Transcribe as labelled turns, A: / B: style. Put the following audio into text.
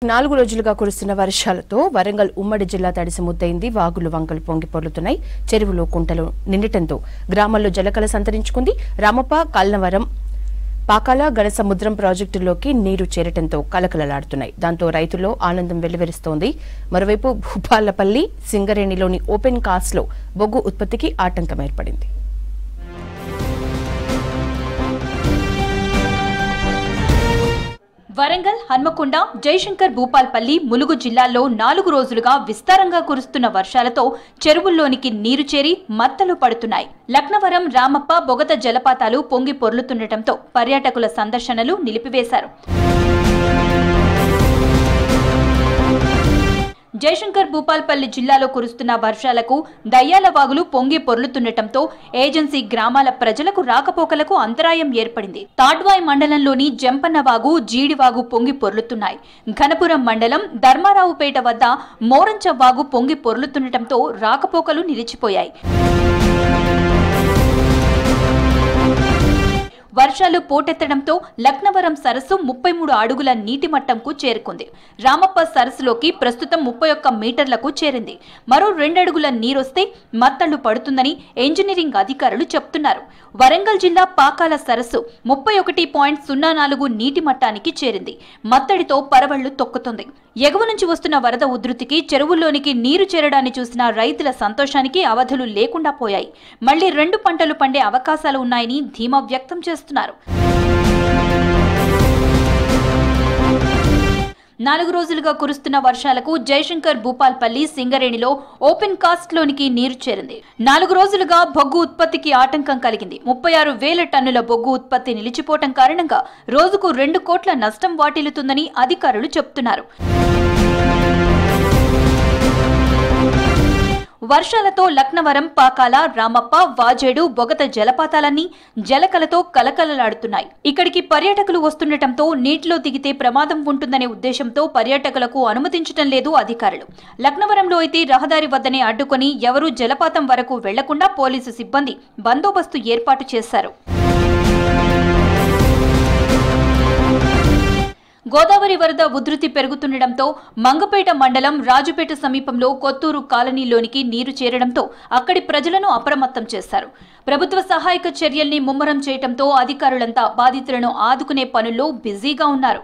A: 4 రోజులుగా కురుస్తున్న వర్షాలతో వరంగల్ ఉమ్మడి జిల్లా తడిసి ముద్దయింది. వాగులు వంకలు పొంగి పొర్లుతున్నాయి. చెరువులు కుంటలు నిండటంతో గ్రామాల్లో జలకళ సంతరించుకుంది. రామప్ప, కల్నవరం, పాకాల, గణసముద్రం ప్రాజెక్టుల్లోకి నీరు చేరటంతో కలకలలాడుతున్నాయి. దాంతో రైతుల్లో ఆనందం వెల్లివిరుస్తోంది. మరోవైపు భూపాలపల్లి, సింగరేణిలోని ఓపెన్ కాస్ట్లో బొగ్గు ఉత్పత్తికి ఆటంకం ఏర్పడింది.
B: వరంగల్, హన్మకొండ, జయశంకర్ భూపాల్పల్లి, ములుగు జిల్లాల్లో 4 రోజులుగా విస్తారంగా కురుస్తున్న వర్షాలతో చెరువుల్లోనికి నీరు చేరి మత్తలు పడుతున్నాయి. లక్నవరం, రామప్ప, బొగత జలపాతాలు పొంగి పొర్లుతుండటంతో పర్యాటకుల సందర్శనలు నిలిపివేశారు. జయశంకర్ భూపాల్పల్లి జిల్లాలో కురుస్తున్న వర్షాలకు దయ్యాల వాగులు పొంగి పొర్లుతుండటంతో ఏజెన్సీ గ్రామాల ప్రజలకు రాకపోకలకు అంతరాయం ఏర్పడింది. తాడ్వాయి మండలంలోని జంపన్న వాగు, జీడివాగు పొంగి పొర్లుతున్నాయి. ఘనపురం మండలం ధర్మారావుపేట వద్ద మోరంచ వాగు పొంగి పొర్లుతుండటంతో రాకపోకలు నిలిచిపోయాయి. వర్షాలు పోటెత్తడంతో లక్నవరం సరస్సు 33 అడుగుల నీటి మట్టంకు చేరుకుంది. రామప్ప సరస్సులోకి ప్రస్తుతం 31 మీటర్లకు చేరింది. మరో 2 అడుగుల నీరొస్తే మత్తళ్లు పడుతుందని ఇంజనీరింగ్ అధికారులు చెప్తున్నారు. వరంగల్ జిల్లా పాకాల సరస్సు 31.04 నీటి మట్టానికి చేరింది. మత్తడితో పరవళ్లు తొక్కుతుంది. ఎగువ నుంచి వస్తున్న వరద ఉధృతికి చెరువుల్లోనికి నీరు చేరడాన్ని చూసిన రైతుల సంతోషానికి అవధులు లేకుండా పోయాయి. మళ్లీ 2 పంటలు పండే అవకాశాలు ఉన్నాయని ధీమా వ్యక్తం చేస్తున్నారు. 4 రోజులుగా కురుస్తున్న వర్షాలకు జయశంకర్ భూపాల్పల్లి, సింగరేణిలో ఓపెన్ కాస్ట్ లోనికి నీరు చేరింది. 4 రోజులుగా బొగ్గు ఉత్పత్తికి ఆటంకం కలిగింది. 36,000 టన్నుల బొగ్గు ఉత్పత్తి నిలిచిపోవటం కారణంగా రోజుకు 2 కోట్ల నష్టం వాటిల్లుతుందని అధికారులు చెబుతున్నారు. వర్షాలతో లక్నవరం, పాకాల, రామప్ప, వాజేడు, బొగత జలపాతాలన్నీ జలకలతో కలకలలాడుతున్నాయి. ఇక్కడికి పర్యాటకులు వస్తుండటంతో నీటిలో దిగితే ప్రమాదం ఉంటుందనే ఉద్దేశంతో పర్యాటకులకు అనుమతించడం లేదు అధికారులు. లక్నవరంలో అయితే రహదారి వద్దనే అడ్డుకొని ఎవరూ జలపాతం వరకు వెళ్లకుండా పోలీసు సిబ్బంది బందోబస్తు ఏర్పాటు చేశారు. గోదావరి వరద ఉధృతి పెరుగుతుండటంతో మంగపేట మండలం రాజుపేట సమీపంలో కొత్తూరు కాలనీలోనికి నీరు చేరడంతో అక్కడి ప్రజలను అప్రమత్తం చేశారు. ప్రభుత్వ సహాయక చర్యల్ని ముమ్మరం చేయడంతో అధికారులంతా బాధితులను ఆదుకునే పనుల్లో బిజీగా ఉన్నారు.